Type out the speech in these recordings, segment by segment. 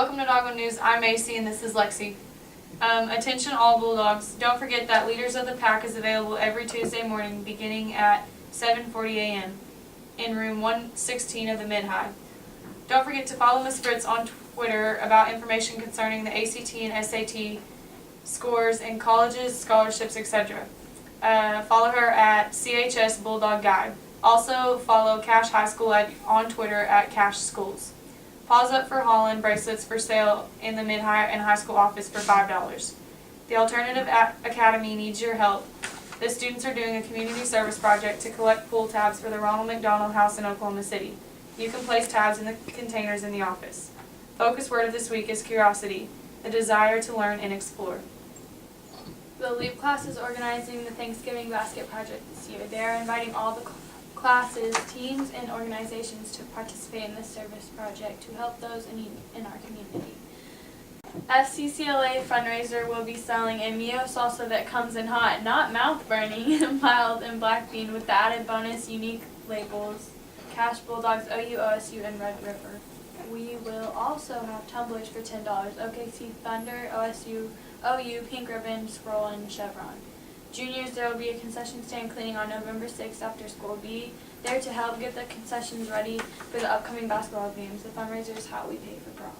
Welcome to Dogwood News. I'm Macy and this is Lexi. Attention all Bulldogs. Don't forget that Leaders of the Pack is available every Tuesday morning beginning at 7:40 a.m. in room 116 of the Mid-High. Don't forget to follow Ms. Fritz on Twitter about information concerning the ACT and SAT scores in colleges, scholarships, etc. Follow her at CHS Bulldog Guide. Also follow Cache High School on Twitter at Cache Schools. Pause Up for Holland bracelets for sale in the mid-high and high school office for $5. The Alternative Academy needs your help. The students are doing a community service project to collect pool tabs for the Ronald McDonald House in Oklahoma City. You can place tabs in the containers in the office. Focus word of this week is curiosity, the desire to learn and explore. The LEAP class is organizing the Thanksgiving basket project this year. They are inviting all the classes, teams, and organizations to participate in this service project to help those in need in our community. FCCLA fundraiser will be selling a Mio salsa that comes in hot, not mouth-burning, mild, and black bean with the added bonus unique labels, Cache Bulldogs, OU, OSU, and Red River. We will also have tumblers for $10, OKC Thunder, OSU, OU, Pink Ribbon, Scroll, and Chevron. Juniors, there will be a concession stand cleaning on November 6th after school. Be there to help get the concessions ready for the upcoming basketball games. The fundraiser is how we pay for prom.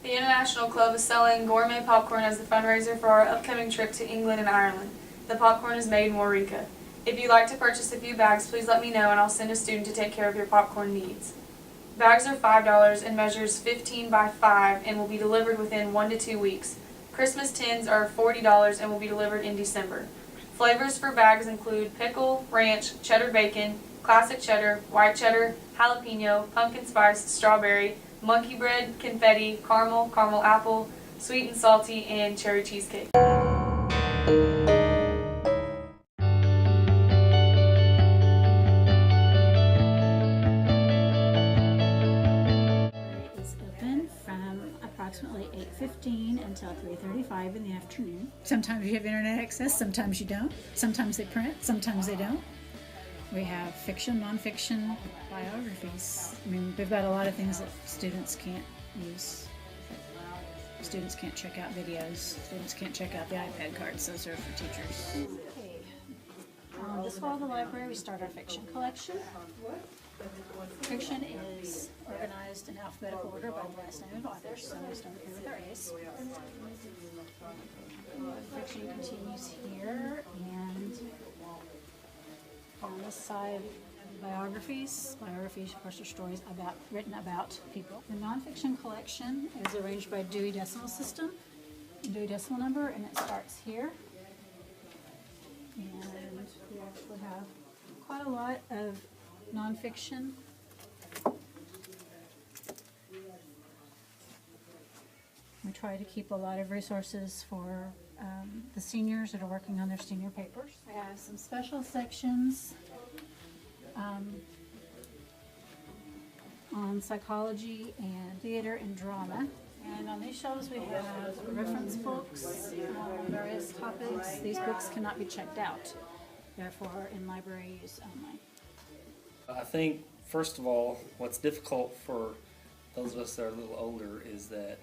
The International Club is selling gourmet popcorn as the fundraiser for our upcoming trip to England and Ireland. The popcorn is made in Waurika. If you'd like to purchase a few bags, please let me know and I'll send a student to take care of your popcorn needs. Bags are $5 and measures 15 by 5 and will be delivered within 1 to 2 weeks. Christmas tins are $40 and will be delivered in December. Flavors for bags include pickle, ranch, cheddar bacon, classic cheddar, white cheddar, jalapeno, pumpkin spice, strawberry, monkey bread, confetti, caramel, caramel apple, sweet and salty, and cherry cheesecake. Approximately 8:15 until 3:35 in the afternoon. Sometimes you have internet access, sometimes you don't. Sometimes they print, sometimes they don't. We have fiction, nonfiction, biographies. I mean, we've got a lot of things that students can't use. Students can't check out videos. Students can't check out the iPad cards. Those are for teachers. Okay. This fall at the library, we start our fiction collection. Fiction is organized in alphabetical order by the last name of authors, so we start here with our A's. Fiction continues here, and on this side, biographies. Biographies, of course, are stories written about people. The nonfiction collection is arranged by Dewey Decimal System, Dewey Decimal Number, and it starts here. And we actually have quite a lot of nonfiction. We try to keep a lot of resources for the seniors that are working on their senior papers. We have some special sections on psychology and theater and drama. And on these shelves we have reference books on various topics. These books cannot be checked out, therefore in library use only. I think, first of all, what's difficult for those of us that are a little older is that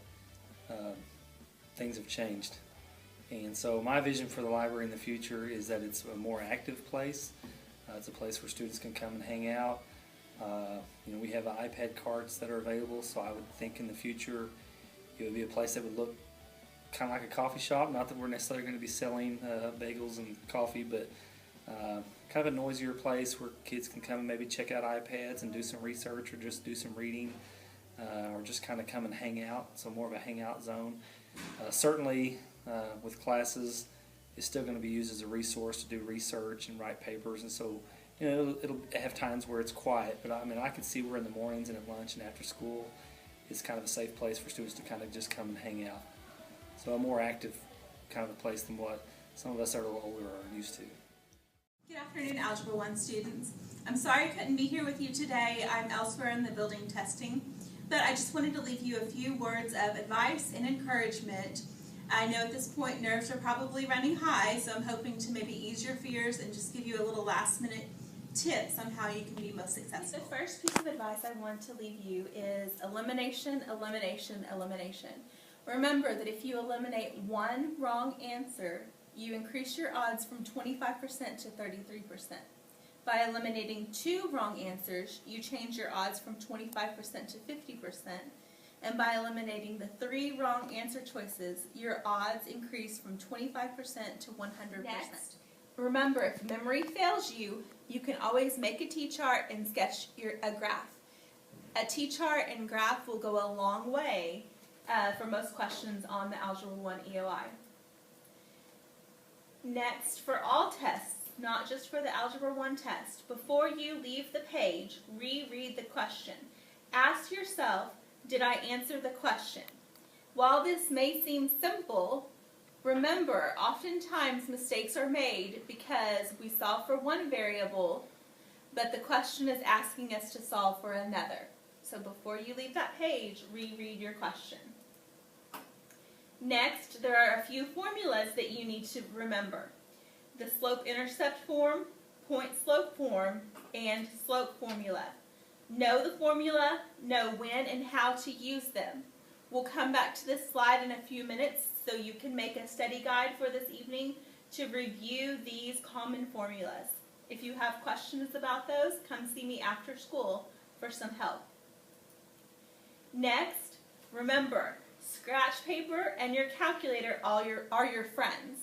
things have changed. And so my vision for the library in the future is that it's a more active place. It's a place where students can come and hang out. We have iPad cards that are available, so I would think in the future it would be a place that would look kind of like a coffee shop. Not that we're necessarily going to be selling bagels and coffee, but kind of a noisier place where kids can come and maybe check out iPads and do some research or just do some reading or just kind of come and hang out, so more of a hangout zone. Certainly with classes, it's still going to be used as a resource to do research and write papers, and so it'll have times where it's quiet, but I mean I can see where in the mornings and at lunch and after school it's kind of a safe place for students to kind of just come and hang out. So a more active kind of a place than what some of us that are a little older are used to. Good afternoon, Algebra 1 students. I'm sorry I couldn't be here with you today. I'm elsewhere in the building testing, but I just wanted to leave you a few words of advice and encouragement. I know at this point nerves are probably running high, so I'm hoping to maybe ease your fears and just give you a little last minute tips on how you can be most successful. The first piece of advice I want to leave you is elimination, elimination, elimination. Remember that if you eliminate one wrong answer, you increase your odds from 25% to 33%. By eliminating 2 wrong answers, you change your odds from 25% to 50%. And by eliminating the 3 wrong answer choices, your odds increase from 25% to 100%. Next. Remember, if memory fails you, you can always make a T-chart and sketch a graph. A T-chart and graph will go a long way for most questions on the Algebra 1 EOI. Next, for all tests, not just for the Algebra 1 test, before you leave the page, reread the question. Ask yourself, did I answer the question? While this may seem simple, remember, oftentimes mistakes are made because we solve for one variable, but the question is asking us to solve for another. So before you leave that page, reread your question. Next, there are a few formulas that you need to remember. The slope-intercept form, point-slope form, and slope formula. Know the formula, know when and how to use them. We'll come back to this slide in a few minutes so you can make a study guide for this evening to review these common formulas. If you have questions about those, come see me after school for some help. Next, remember, scratch paper and your calculator are your friends.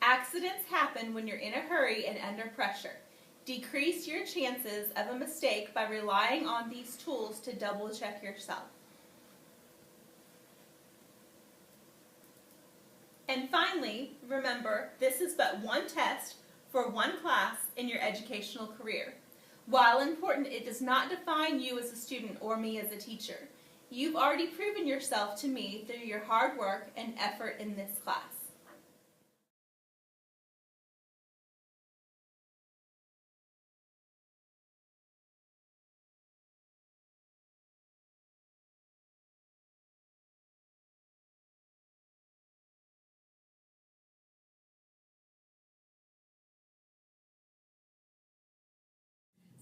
Accidents happen when you're in a hurry and under pressure. Decrease your chances of a mistake by relying on these tools to double check yourself. And finally, remember, this is but one test for one class in your educational career. While important, it does not define you as a student or me as a teacher. You've already proven yourself to me through your hard work and effort in this class.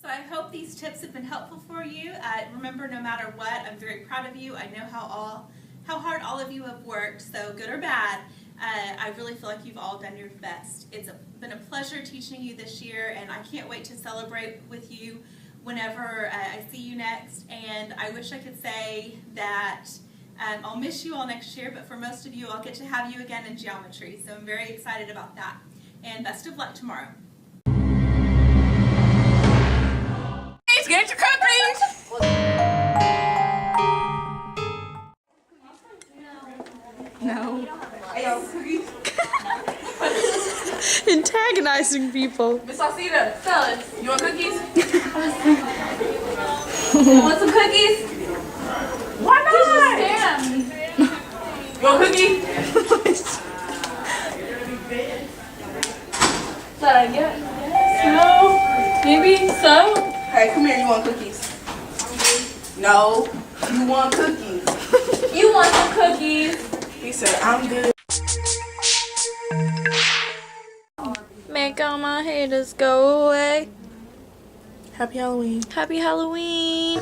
So I hope these tips have been helpful for you. Remember, no matter what, I'm very proud of you. I know how hard all of you have worked, so good or bad. I really feel like you've all done your best. It's been a pleasure teaching you this year, and I can't wait to celebrate with you whenever I see you next. And I wish I could say that I'll miss you all next year, but for most of you, I'll get to have you again in geometry. So I'm very excited about that. And best of luck tomorrow. Get your cookies! No. Antagonizing people. Miss Alcida, fellas, you want cookies? You want some cookies? Why not? You want a cookie? Is that I get? No. Maybe so. Hey, come here. You want cookies? No. You want cookies? You want some cookies? He said, I'm good. Make all my haters go away. Happy Halloween. Happy Halloween.